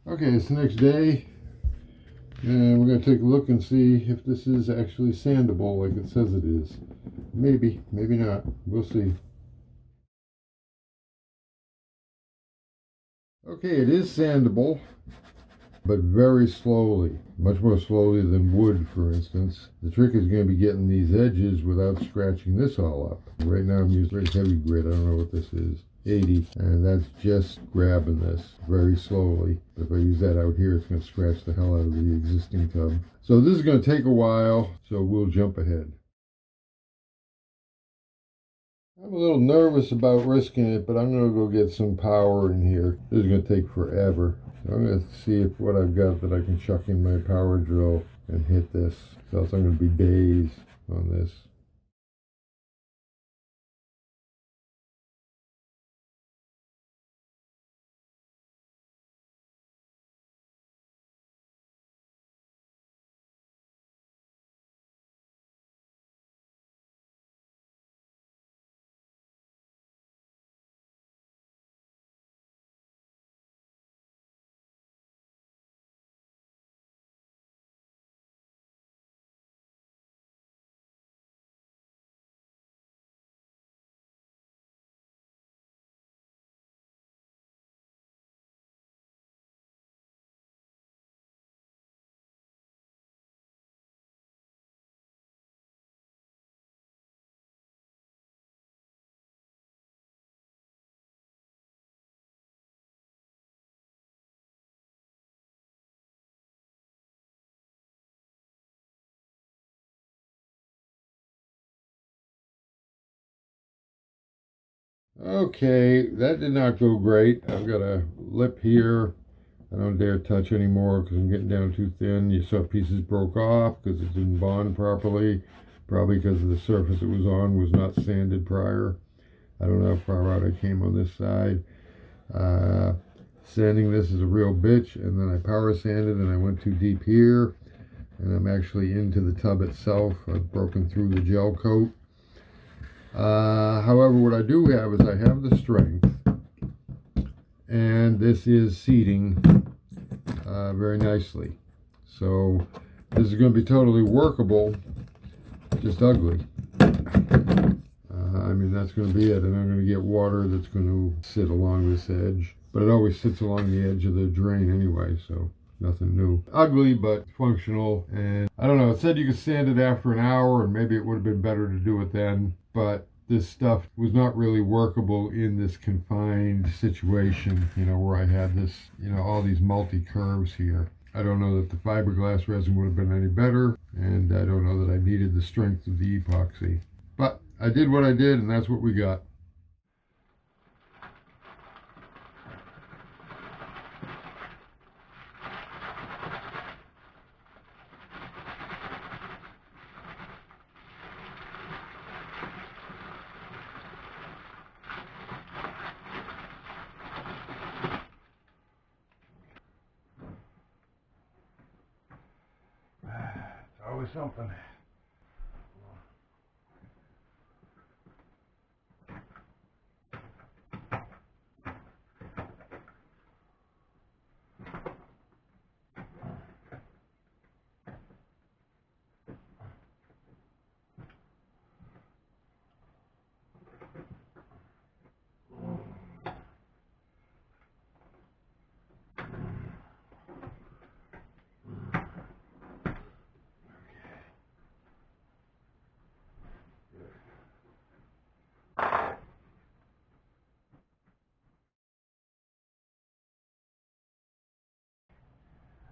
Okay, it's the next day, and we're going to take a look and see if this is actually sandable like it says it is. Maybe, maybe not. We'll see. Okay, it is sandable, but very slowly. Much more slowly than wood, for instance. The trick is going to be getting these edges without scratching this all up. Right now I'm using very heavy grit. I don't know what this is. 80, and that's just grabbing this very slowly. If I use that out here, it's going to scratch the hell out of the existing tub. So this is going to take a while, so we'll jump ahead. I'm a little nervous about risking it, but I'm going to go get some power in here. This is going to take forever. So I'm going to see if what I've got that I can chuck in my power drill and hit this. So else I'm going to be days on this. Okay, that did not go great. I've got a lip here I don't dare touch anymore because I'm getting down too thin. You saw pieces broke off because it didn't bond properly. Probably because the surface it was on was not sanded prior. I don't know how far out I came on this side. Uh, Sanding this is a real bitch, and then I power sanded and I went too deep here. And I'm actually into the tub itself. I've broken through the gel coat. However, what I do have is I have the strength, and this is seating very nicely. So this is going to be totally workable, just ugly. I mean, that's going to be it, and I'm going to get water that's going to sit along this edge. But it always sits along the edge of the drain anyway, so nothing new. Ugly, but functional, and I don't know, it said you could sand it after an hour, and maybe it would have been better to do it then, but this stuff was not really workable in this confined situation, where I had this, all these multi-curves here. I don't know that the fiberglass resin would have been any better, and I don't know that I needed the strength of the epoxy. But I did what I did, and that's what we got. It's always something.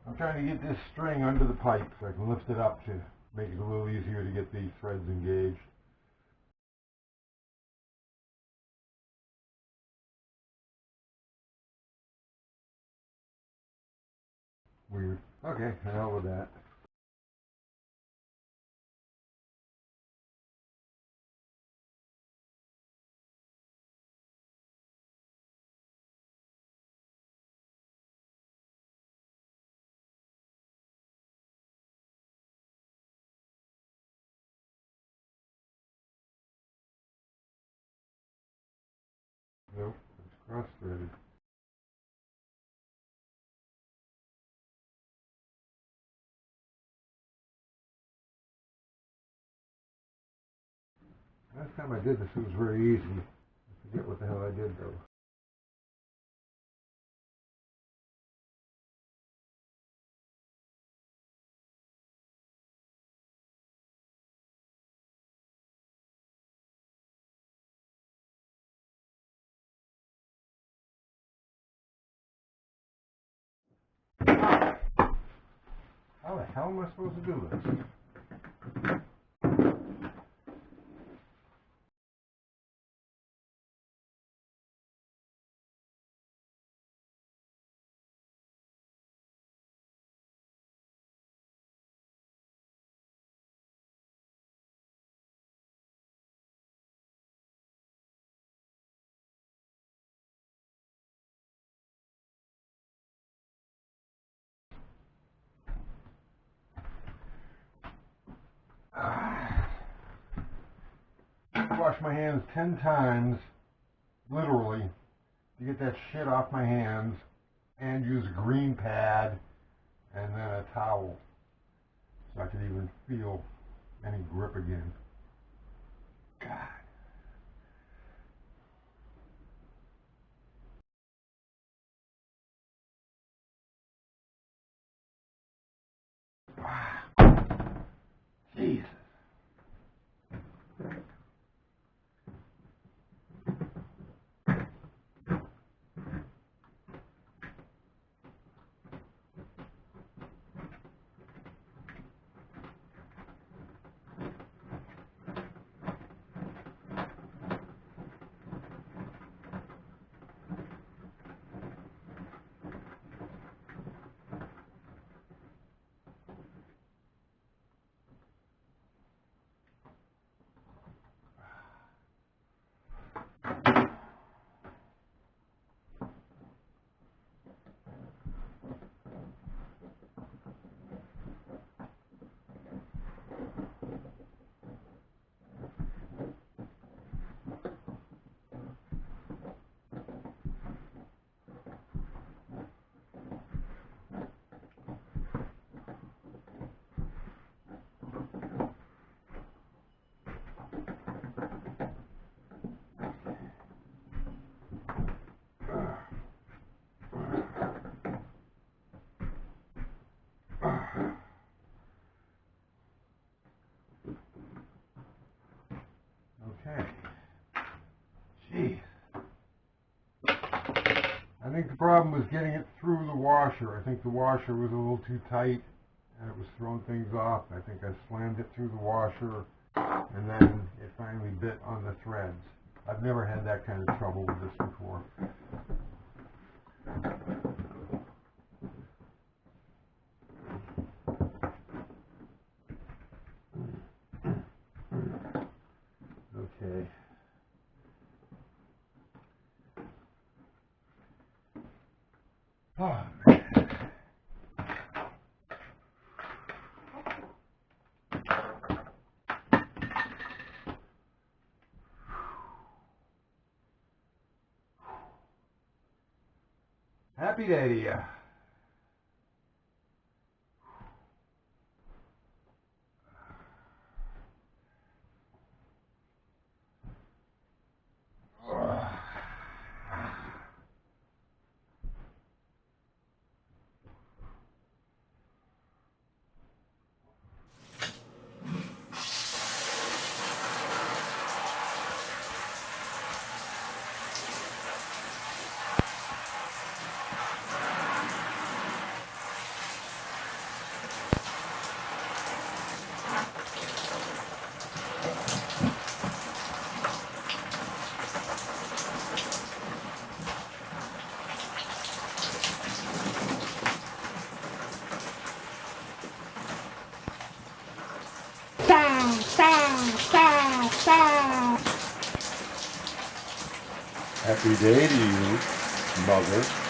I'm trying to get this string under the pipe so I can lift it up to make it a little easier to get these threads engaged. Weird. Okay, the hell with that. Nope, it's cross-threaded. Last time I did this, it was very easy. I forget what the hell I did though. How the hell am I supposed to do this? Wash my hands 10 times, literally, to get that shit off my hands, and use a green pad and then a towel so I could even feel any grip again. God. Wow. Jesus. Okay. Jeez. I think the problem was getting it through the washer. I think the washer was a little too tight and it was throwing things off. I think I slammed it through the washer and then it finally bit on the threads. I've never had that kind of trouble with this before. Okay. Oh, man. Happy day to you. Happy day to you, mother.